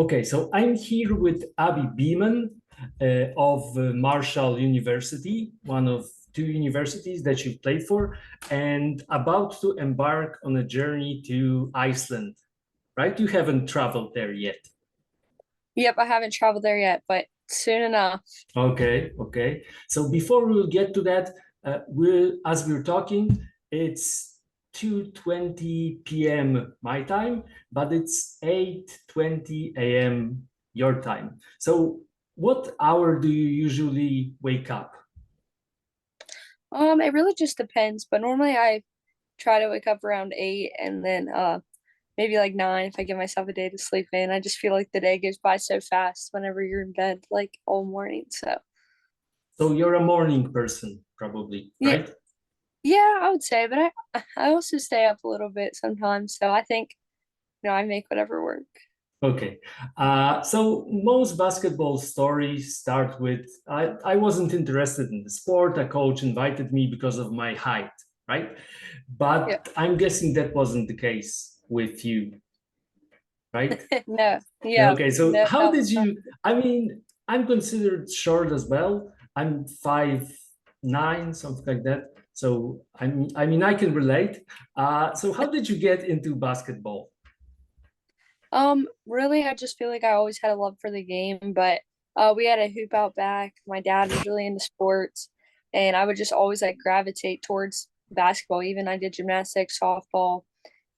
Okay, so I'm here with Abby Beeman of Marshall University, one of two universities that you played for, and about to embark on a journey to Iceland, right? You haven't traveled there yet. Yep, I haven't traveled there yet, but soon enough. Okay, okay. So before we'll get to that, as we're talking, it's 2:20 p.m. my time, but it's 8:20 a.m. your time. So what hour do you usually wake up? It really just depends, but normally I try to wake up around 8 and then maybe like 9 if I give myself a day to sleep in. I just feel like the day goes by so fast whenever you're in bed like all morning. So So you're a morning person, probably, yeah, right? yeah, I would say, but I also stay up a little bit sometimes. So I think, I make whatever work. Okay. So most basketball stories start with I wasn't interested in the sport. A coach invited me because of my height, right? Yeah. But I'm guessing that wasn't the case with you, right? No. Yeah. Okay. So No, how that did was not. you? I mean, I'm considered short as well. I'm 5'9", something like that. So I mean, I can relate. So how did you get into basketball? Really, I just feel like I always had a love for the game, but we had a hoop out back. My dad was really into sports, and I would just always like gravitate towards basketball. Even I did gymnastics, softball,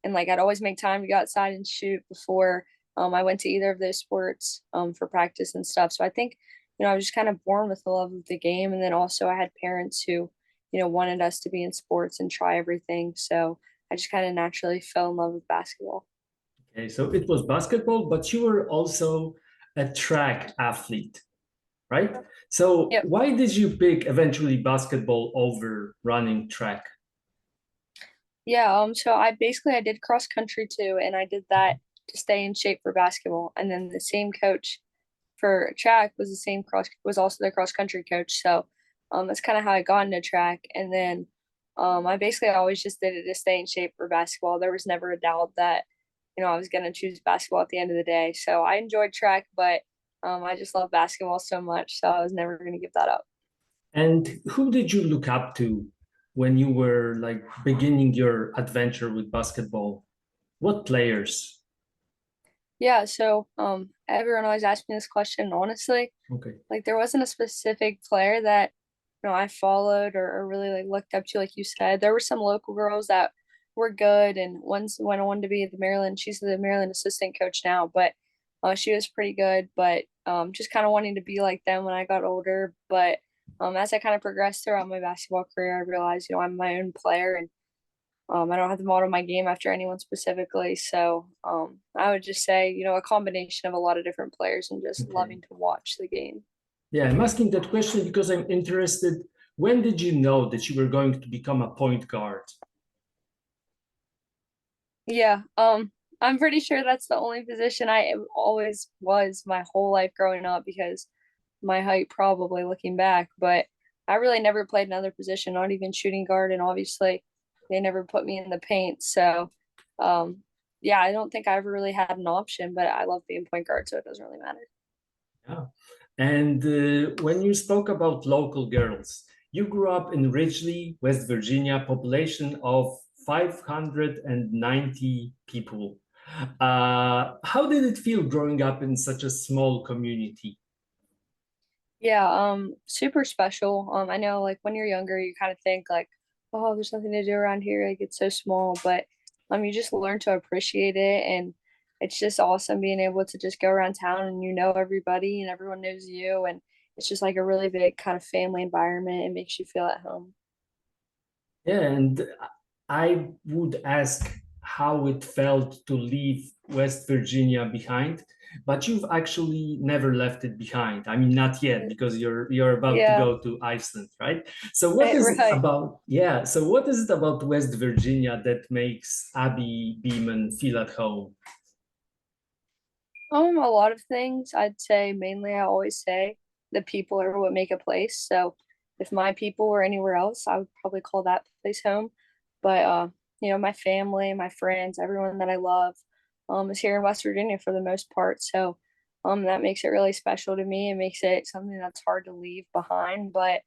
and like I'd always make time to go outside and shoot before I went to either of those sports for practice and stuff. So I think, I was just kind of born with the love of the game, and then also I had parents who, wanted us to be in sports and try everything. So I just kind of naturally fell in love with basketball. Okay, so it was basketball, but you were also a track athlete, right? So Yep. why did you pick eventually basketball over running track? Yeah, so I did cross country too, and I did that to stay in shape for basketball. And then the same coach for track was also the cross country coach. So that's kind of how I got into track. And then I basically always just did it to stay in shape for basketball. There was never a doubt that, I was gonna choose basketball at the end of the day. So I enjoyed track, but I just love basketball so much, so I was never gonna give that up. And who did you look up to when you were like beginning your adventure with basketball? What players? Yeah, so everyone always asks me this question. Honestly, Okay. like there wasn't a specific player that I followed or really like looked up to, like you said. There were some local girls that were good, and one's went on to be the Maryland. She's the Maryland assistant coach now, but she was pretty good. But just kind of wanting to be like them when I got older. But as I kind of progressed throughout my basketball career, I realized I'm my own player, and I don't have to model my game after anyone specifically. So I would just say, a combination of a lot of different players and just Okay. loving to watch the game. Yeah, I'm asking that question because I'm interested. When did you know that you were going to become a point guard? Yeah, I'm pretty sure that's the only position I always was my whole life growing up because my height probably looking back, but I really never played another position, not even shooting guard, and obviously they never put me in the paint. So, um, yeah, I don't think I ever really had an option, but I love being point guard, so it doesn't really matter. Yeah. And when you spoke about local girls, you grew up in Ridgeley, West Virginia, population of 590 people. How did it feel growing up in such a small community? Yeah, super special. I know like when you're younger, you kind of think like, oh, there's nothing to do around here. Like it's so small, but you just learn to appreciate it, and it's just awesome being able to just go around town and everybody and everyone knows you, and it's just like a really big kind of family environment. It makes you feel at home. Yeah, and I would ask how it felt to leave West Virginia behind, but you've actually never left it behind. I mean, not yet, because you're about to Yeah, go to Iceland, right? So what is it right. about, yeah, so what is it about West Virginia that makes Abby Beeman feel at home? A lot of things. I'd say mainly I always say the people are what make a place. So if my people were anywhere else, I would probably call that place home. But my family, my friends, everyone that I love, is here in West Virginia for the most part. So That makes it really special to me. It makes it something that's hard to leave behind. But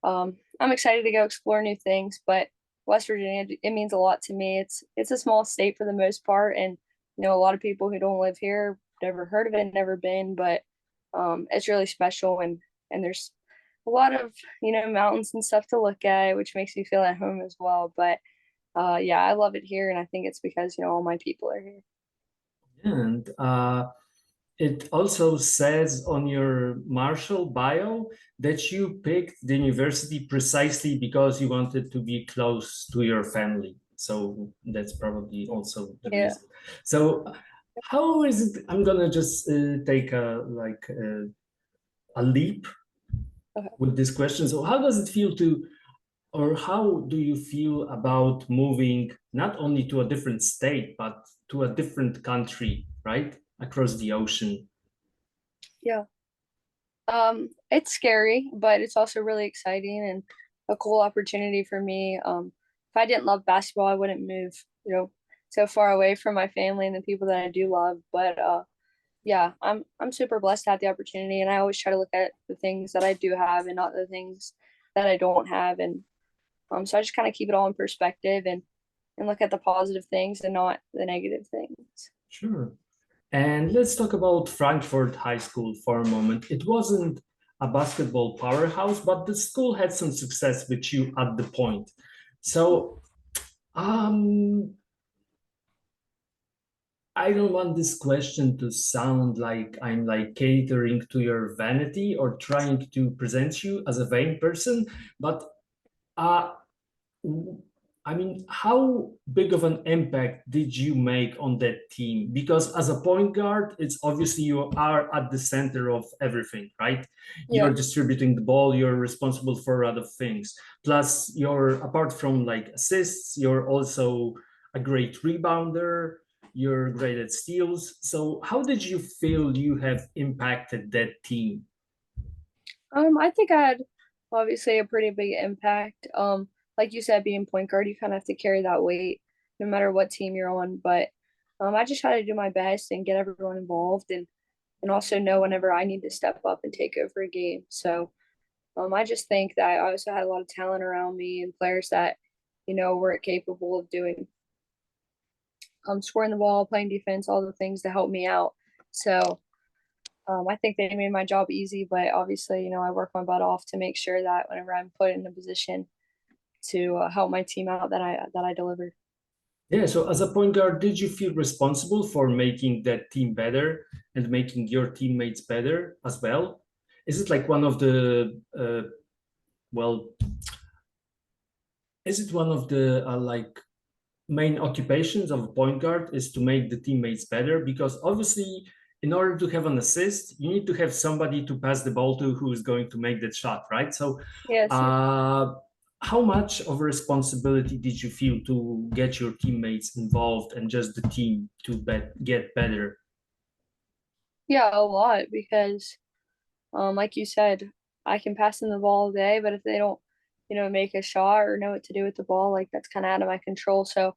I'm excited to go explore new things. But West Virginia, it means a lot to me. It's a small state for the most part, and a lot of people who don't live here never heard of it, never been. But it's really special, and there's a lot of mountains and stuff to look at, which makes me feel at home as well. But yeah, I love it here, and I think it's because all my people are here. And it also says on your Marshall bio that you picked the university precisely because you wanted to be close to your family. So that's probably also the Yeah. reason. So how is it? I'm gonna just take a leap Okay. with this question. So how does it feel to, or how do you feel about moving not only to a different state, but to a different country, right? Across the ocean? Yeah. It's scary, but it's also really exciting and a cool opportunity for me. If I didn't love basketball, I wouldn't move, so far away from my family and the people that I do love. But yeah, I'm super blessed to have the opportunity, and I always try to look at the things that I do have and not the things that I don't have. And so I just kind of keep it all in perspective and look at the positive things and not the negative things. Sure. And let's talk about Frankfurt High School for a moment. It wasn't a basketball powerhouse, but the school had some success with you at the point. So, um, I don't want this question to sound like I'm like catering to your vanity or trying to present you as a vain person, but uh, I mean, how big of an impact did you make on that team? Because as a point guard, it's obviously you are at the center of everything, right? You're Yeah. distributing the ball, you're responsible for other things. Plus, you're apart from like assists, you're also a great rebounder, you're great at steals. So, how did you feel you have impacted that team? I think I had obviously a pretty big impact. Like you said, being point guard, you kind of have to carry that weight no matter what team you're on. But I just try to do my best and get everyone involved and also know whenever I need to step up and take over a game. So I just think that I also had a lot of talent around me and players that, were capable of doing scoring the ball, playing defense, all the things to help me out. So I think they made my job easy, but obviously, I work my butt off to make sure that whenever I'm put in a position to help my team out, that I deliver. Yeah, so as a point guard, did you feel responsible for making that team better and making your teammates better as well? Is it like one of the well, is it one of the like main occupations of a point guard is to make the teammates better? Because obviously, in order to have an assist, you need to have somebody to pass the ball to who is going to make that shot, right? So, Yes, uh, how much of a responsibility did you feel to get your teammates involved and just the team to get better? yeah, a lot because, like you said, I can pass them the ball all day, but if they don't, make a shot or know what to do with the ball, like that's kind of out of my control. So,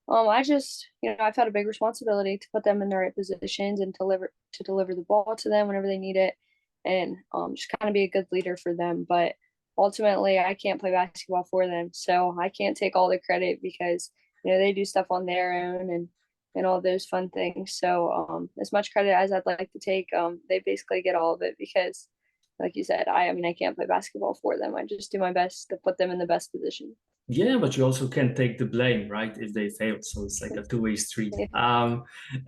I just, I've had a big responsibility to put them in the right positions and to deliver the ball to them whenever they need it, and just kind of be a good leader for them. But ultimately, I can't play basketball for them, so I can't take all the credit because they do stuff on their own and all those fun things. So as much credit as I'd like to take, they basically get all of it because, like you said, I mean I can't play basketball for them. I just do my best to put them in the best position. Yeah, but you also can take the blame, right, if they fail. So it's like a two-way street.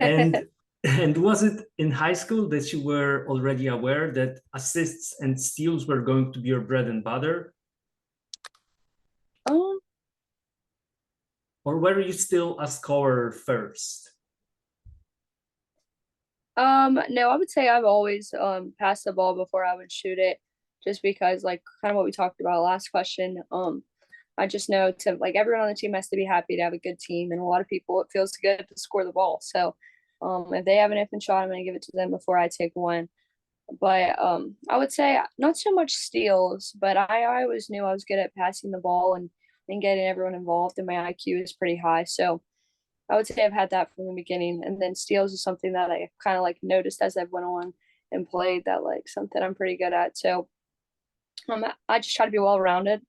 And and was it in high school that you were already aware that assists and steals were going to be your bread and butter, um, or were you still a scorer first? no, I would say I've always passed the ball before I would shoot it, just because like kind of what we talked about last question. I just know to like everyone on the team has to be happy to have a good team, and a lot of people it feels good to score the ball. So, if they have an open shot, I'm gonna give it to them before I take one. But I would say not so much steals, but I always knew I was good at passing the ball and getting everyone involved, and my IQ is pretty high. So I would say I've had that from the beginning. And then steals is something that I kind of like noticed as I've went on and played, that like something I'm pretty good at. So I just try to be well rounded,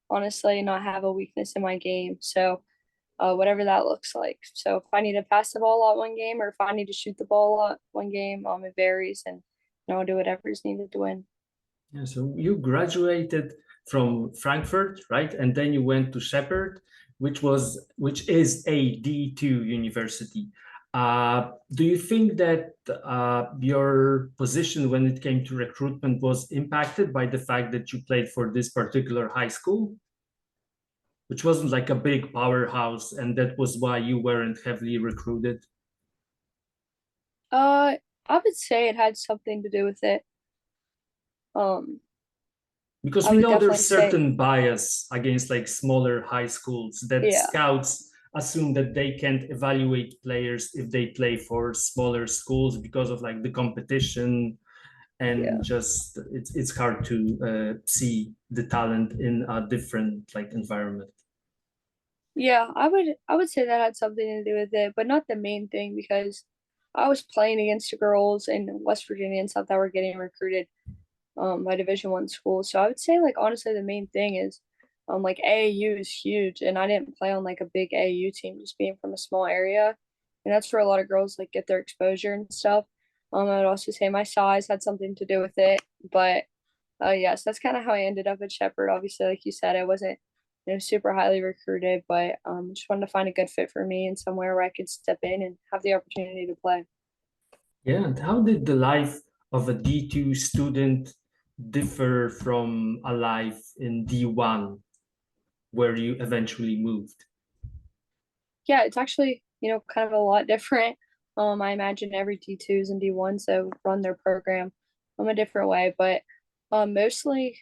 honestly, not have a weakness in my game. So whatever that looks like. So if I need to pass the ball a lot one game, or if I need to shoot the ball a lot one game, it varies, and I'll do whatever is needed to win. Yeah, so you graduated from Frankfurt, right? And then you went to Shepherd, which is a D2 university. Do you think that your position when it came to recruitment was impacted by the fact that you played for this particular high school, which wasn't like a big powerhouse, and that was why you weren't heavily recruited? Uh, I would say it had something to do with it. Um, Because I we would know definitely there's say, certain bias against like smaller high schools that yeah, scouts assume that they can't evaluate players if they play for smaller schools because of like the competition, and yeah, just it's hard to see the talent in a different like environment. yeah. I would say that had something to do with it, but not the main thing, because I was playing against the girls in West Virginia and stuff that were getting recruited by Division 1 schools. So I would say like honestly the main thing is like AAU is huge, and I didn't play on like a big AAU team, just being from a small area. And that's where a lot of girls like get their exposure and stuff. I would also say my size had something to do with it. But yes, that's kind of how I ended up at Shepherd. Obviously, like you said, I wasn't super highly recruited, but just wanted to find a good fit for me and somewhere where I could step in and have the opportunity to play. Yeah, and how did the life of a D2 student differ from a life in D1 where you eventually moved? Yeah, it's actually, kind of a lot different. I imagine every D2s and D1s that run their program a different way, but mostly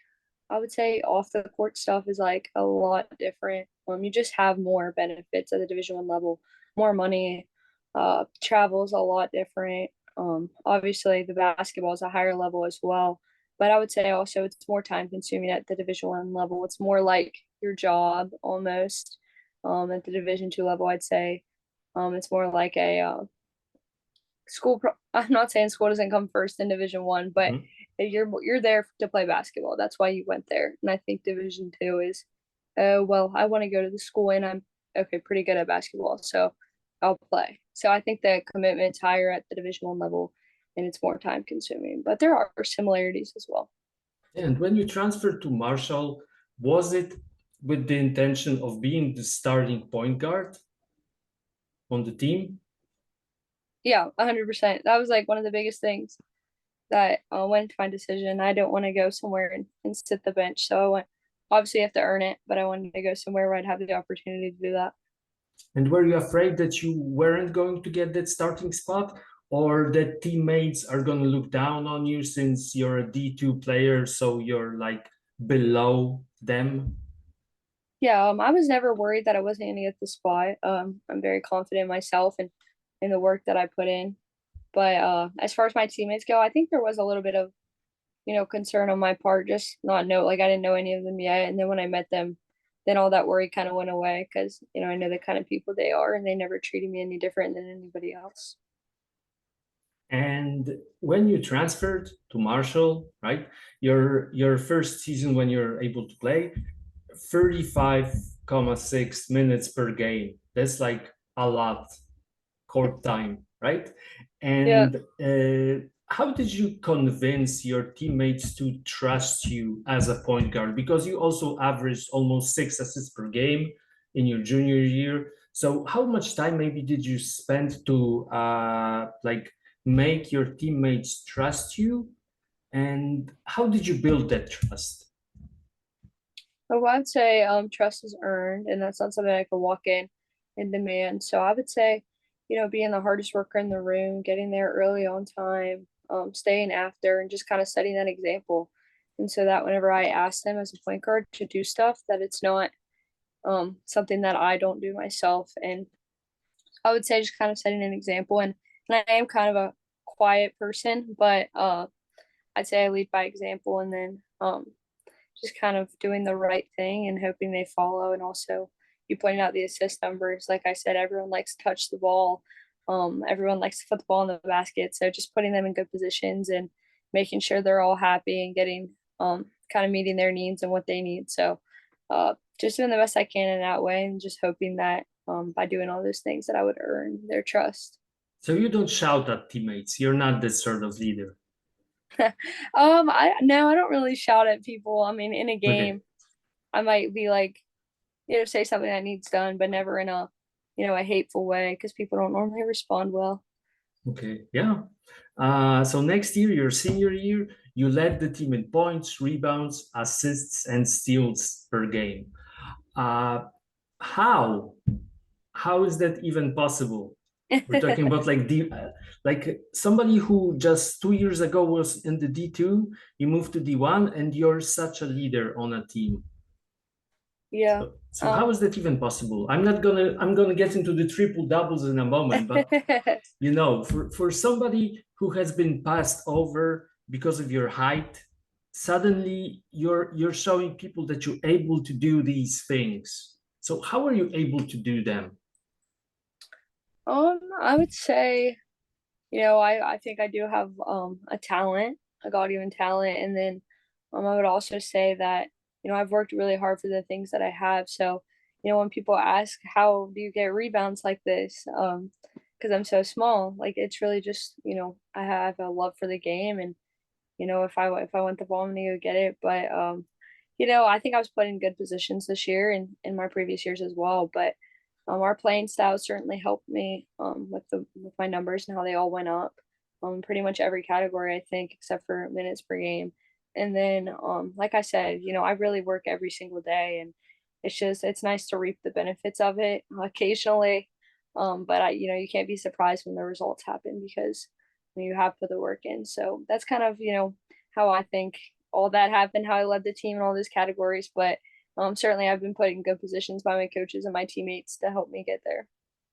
I would say off the court stuff is like a lot different. You just have more benefits at the Division 1 level, more money, travel is a lot different. Obviously the basketball is a higher level as well, but I would say also it's more time consuming at the Division 1 level. It's more like your job almost. At the Division 2 level, I'd say it's more like a I'm not saying school doesn't come first in Division 1, but Mhm. you're there to play basketball. That's why you went there. And I think Division 2 is, well, I want to go to the school and I'm okay, pretty good at basketball, so I'll play. So I think the commitment's higher at the Division 1 level, and it's more time consuming. But there are similarities as well. And when you transferred to Marshall, was it with the intention of being the starting point guard on the team? Yeah, 100%. That was like one of the biggest things that went into my decision. I don't want to go somewhere and sit the bench. So I went, obviously, you have to earn it, but I wanted to go somewhere where I'd have the opportunity to do that. And were you afraid that you weren't going to get that starting spot, or that teammates are going to look down on you since you're a D2 player, so you're like below them? Yeah, I was never worried that I wasn't going to get the spot. I'm very confident in myself and in the work that I put in. But as far as my teammates go, I think there was a little bit of, concern on my part, just not know, like I didn't know any of them yet. And then when I met them, then all that worry kind of went away because, I know the kind of people they are, and they never treated me any different than anybody else. And when you transferred to Marshall, right, your first season when you're able to play, 35.6 minutes per game. That's like a lot court time, right? Yeah. And how did you convince your teammates to trust you as a point guard? Because you also averaged almost 6 assists per game in your junior year. So how much time maybe did you spend to like make your teammates trust you? And how did you build that trust? So I'd say trust is earned, and that's not something I can walk in and demand. So I would say, being the hardest worker in the room, getting there early on time, staying after, and just kind of setting that example. And so that whenever I ask them as a point guard to do stuff, that it's not something that I don't do myself. And I would say just kind of setting an example. And I am kind of a quiet person, but I'd say I lead by example, and then just kind of doing the right thing and hoping they follow, and also you pointed out the assist numbers. Like I said, everyone likes to touch the ball. Everyone likes to put the ball in the basket. So just putting them in good positions and making sure they're all happy and getting kind of meeting their needs and what they need. So just doing the best I can in that way, and just hoping that by doing all those things that I would earn their trust. So you don't shout at teammates. You're not that sort of leader. I no, I don't really shout at people. I mean, in a Okay. game, I might be like, say something that needs done, but never in a, a hateful way, because people don't normally respond well. Okay. Yeah. So next year, your senior year, you led the team in points, rebounds, assists, and steals per game. Uh, how? How is that even possible? We're talking about like somebody who just 2 years ago was in the D2, you moved to D1, and you're such a leader on a team. Yeah. So how is that even possible? I'm gonna get into the triple doubles in a moment, but for somebody who has been passed over because of your height, suddenly you're showing people that you're able to do these things. So how are you able to do them? I would say, I think I do have a talent, a God-given talent, and then I would also say that, I've worked really hard for the things that I have. So, when people ask how do you get rebounds like this, because I'm so small, like it's really just, I have a love for the game, and if I want the ball, I'm gonna go get it. But I think I was put in good positions this year and in my previous years as well. But our playing style certainly helped me with my numbers and how they all went up. Pretty much every category, I think, except for minutes per game. And then, like I said, I really work every single day, and it's nice to reap the benefits of it occasionally. But you can't be surprised when the results happen, because you have put the work in. So that's kind of, how I think all that happened, how I led the team in all those categories. But certainly I've been put in good positions by my coaches and my teammates to help me get there.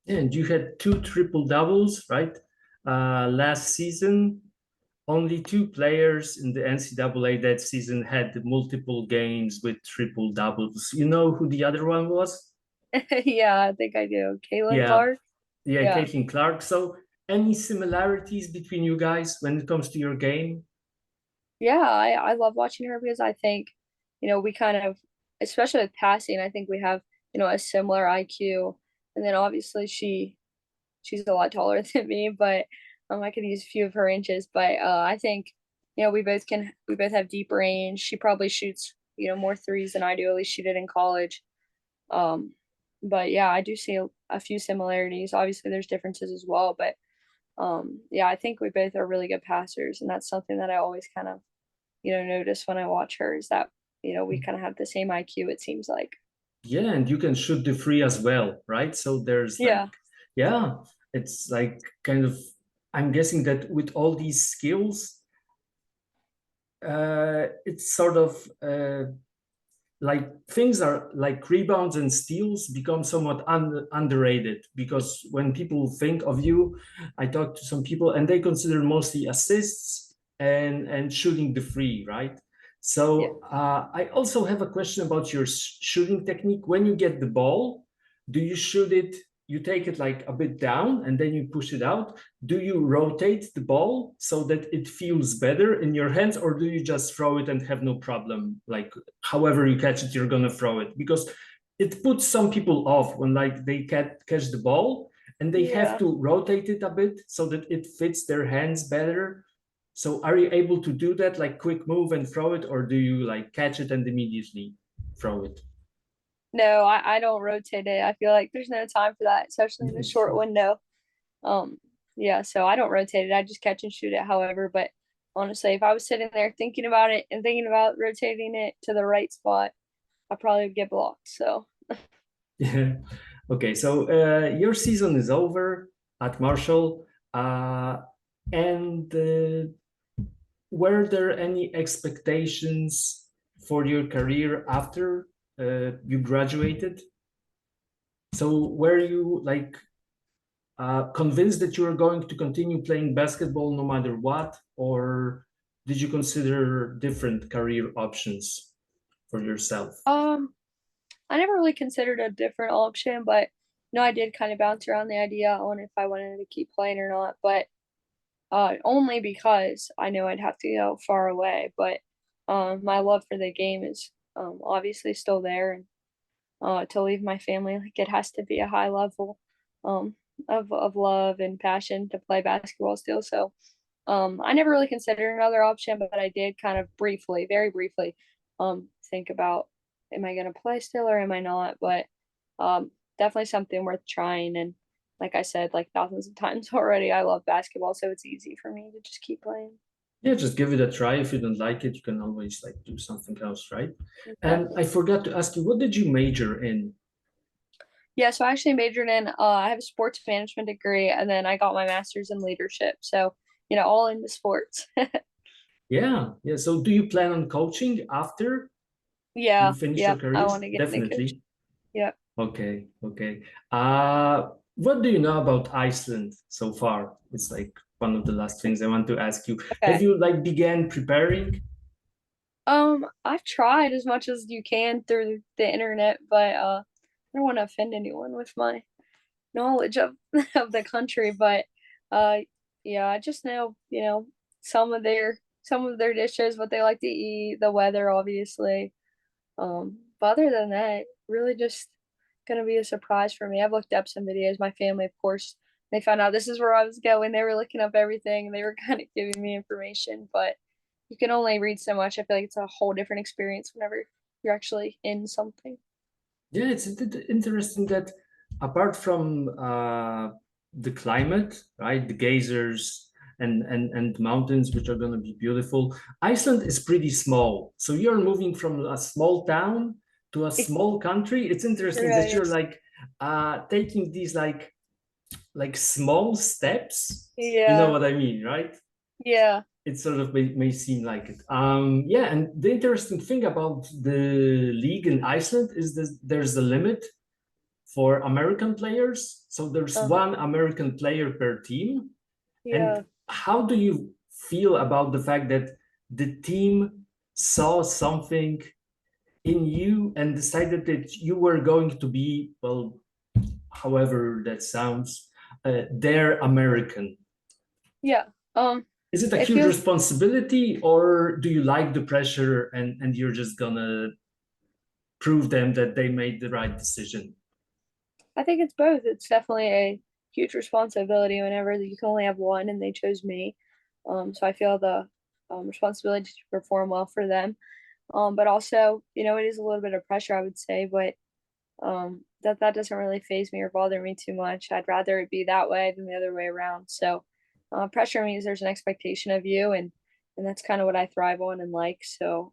And you had two triple doubles, right? Last season, only two players in the NCAA that season had multiple games with triple doubles. You know who the other one was? Yeah, I think I do. Caitlin Yeah, Clark. yeah, Yeah. Caitlin Clark. So, any similarities between you guys when it comes to your game? Yeah, I love watching her, because I think, we kind of, especially with passing, I think we have, a similar IQ. And then obviously she's a lot taller than me, but I could use a few of her inches. But I think, we both have deep range. She probably shoots, more threes than I do, at least she did in college. Um, but yeah, I do see a few similarities. Obviously there's differences as well, but yeah, I think we both are really good passers, and that's something that I always kind of, notice when I watch her, is that, we kind of have the same IQ, it seems like. Yeah, and you can shoot the free as well, right? So there's like, Yeah. yeah, it's like kind of, I'm guessing that with all these skills, it's sort of like things are like rebounds and steals become somewhat underrated, because when people think of you, I talk to some people and they consider mostly assists and shooting the free, right? Yeah. So I also have a question about your shooting technique. When you get the ball, do you shoot it, you take it like a bit down and then you push it out? Do you rotate the ball so that it feels better in your hands, or do you just throw it and have no problem? Like however you catch it, you're gonna throw it, because it puts some people off when like they catch the ball and they have Yeah. to rotate it a bit so that it fits their hands better. So are you able to do that, like quick move and throw it, or do you like catch it and immediately throw it? No, I don't rotate it. I feel like there's no time for that, especially in a short window. Um, yeah, so I don't rotate it. I just catch and shoot it, however. But honestly, if I was sitting there thinking about it and thinking about rotating it to the right spot, I probably would get blocked. So Yeah. Okay, so your season is over at Marshall, and were there any expectations for your career after you graduated? So were you like convinced that you were going to continue playing basketball no matter what, or did you consider different career options for yourself? um I never really considered a different option, but I did kind of bounce around the idea on if I wanted to keep playing or not. But only because I know I'd have to go far away. But my love for the game is obviously still there, and to leave my family, like it has to be a high level um, of love and passion to play basketball still. So I never really considered another option, but I did kind of briefly, very briefly, think about, am I going to play still or am I not? But definitely something worth trying. And like I said, like thousands of times already, I love basketball, so it's easy for me to just keep playing. Yeah, just give it a try. If you don't like it, you can always like do something else, right? And Exactly. I forgot to ask you, what did you major in? Yeah, so I actually majored in I have a sports management degree and then I got my master's in leadership. So, all into sports. Yeah, yeah. So do you plan on coaching after you Yeah, finish yeah. your I want careers? to get into coaching. Definitely. Yeah. Okay, okay. What do you know about Iceland so far? It's like one of the last things I want to ask you. Have Okay. you like began preparing? I've tried as much as you can through the internet, but I don't want to offend anyone with my knowledge of of the country, but uh yeah, I just know, some of their dishes, what they like to eat, the weather obviously. But other than that, really just gonna be a surprise for me. I've looked up some videos. My family, of course, they found out this is where I was going. They were looking up everything and they were kind of giving me information, but you can only read so much. I feel like it's a whole different experience whenever you're actually in something. Yeah, it's interesting that apart from the climate, right, the geysers and mountains, which are going to be beautiful, Iceland is pretty small. So you're moving from a small town to a small country. It's interesting that Right. you're like taking these like small steps. You know Yeah. what I mean, right? Yeah. It sort of may seem like it. Yeah, and the interesting thing about the league in Iceland is that there's a limit for American players. So there's Uh-huh. one American player per team. And Yeah. how do you feel about the fact that the team saw something in you and decided that you were going to be, well, however that sounds, their American? Yeah. Is it a It huge feels responsibility, or do you like the pressure and you're just gonna prove them that they made the right decision? I think it's both. It's definitely a huge responsibility whenever you can only have one and they chose me. So I feel the responsibility to perform well for them. But also, it is a little bit of pressure, I would say, but that doesn't really phase me or bother me too much. I'd rather it be that way than the other way around. So pressure means there's an expectation of you, and that's kind of what I thrive on and like. So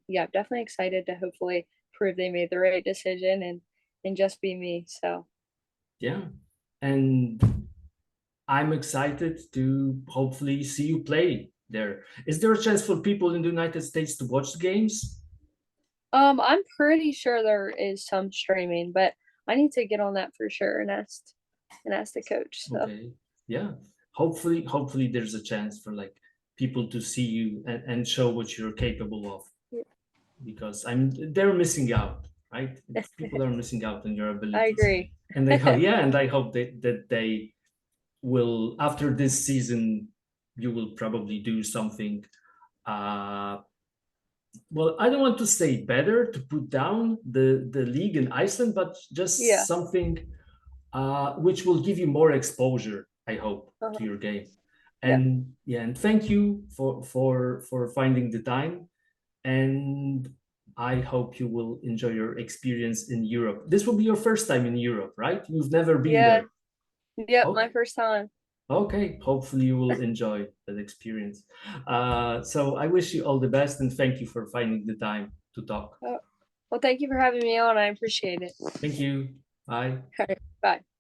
yeah, I'm definitely excited to hopefully prove they made the right decision and just be me. So Yeah. And I'm excited to hopefully see you play there. Is there a chance for people in the United States to watch the games? I'm pretty sure there is some streaming, but I need to get on that for sure and ask the coach. So Okay. Yeah. Hopefully there's a chance for like people to see you and show what you're capable of, yeah. because they're missing out, right? People are missing out on your I abilities. agree. And they hope, yeah, and I hope that they will, after this season, you will probably do something. Well, I don't want to say better to put down the league in Iceland, but just Yeah. something which will give you more exposure, I hope, to Uh-huh. your game. Yeah. And yeah, and thank you for finding the time. And I hope you will enjoy your experience in Europe. This will be your first time in Europe, right? You've never been Yeah. there. Yep. My Okay. first time. Okay. Hopefully you will enjoy that experience. So I wish you all the best and thank you for finding the time to talk. Oh, well, thank you for having me on. I appreciate it. Thank you. Bye. All right. Bye.